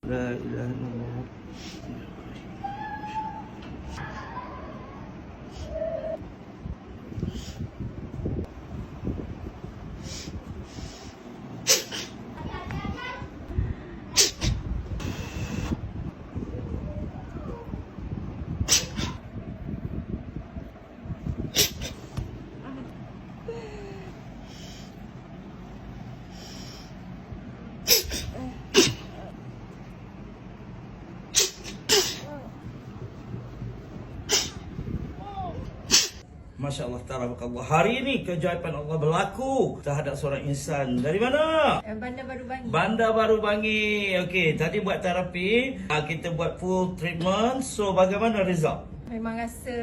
La ilaha illallah. Masya Allah, tabarakallah. Hari ini keajaiban Allah berlaku terhadap seorang insan. Dari mana? Bandar Baru Bangi. Bandar Baru Bangi. Okey, tadi buat terapi, kita buat full treatment. So, bagaimana result? Memang rasa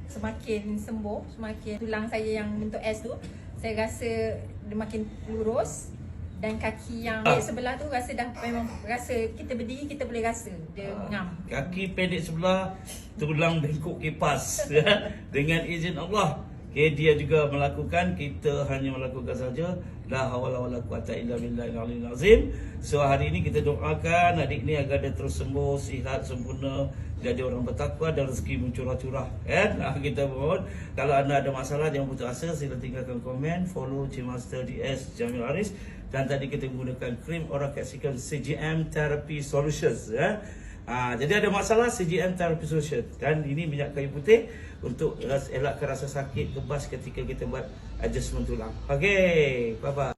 semakin sembuh, semakin tulang saya yang bentuk S tu, saya rasa dia makin lurus. Dan kaki yang sebelah tu rasa dah memang rasa kita berdiri kita boleh rasa dia ngam. Kaki pendek sebelah, tulang bengkok kipas. Ya. Dengan izin Allah. Okay, dia juga melakukan, kita hanya melakukan saja. La hawla wala quwata illa billahil aliyyil azim. So hari ini kita doakan adik ni agar dia terus sembuh, sihat, sempurna, jadi orang bertakwa dan rezeki mencurah-curah. Kan? Kita mohon kalau anda ada masalah jangan putus asa, sila tinggalkan komen, follow Cik Master DS Jamil Aris. Dan tadi kita menggunakan krim Aura Capsicum CGM Therapy Solutions. Ya. Jadi ada masalah CGM Therapy Solution. Dan ini minyak kayu putih untuk elakkan rasa sakit, kebas ketika kita buat adjustment tulang. Okey, bye-bye.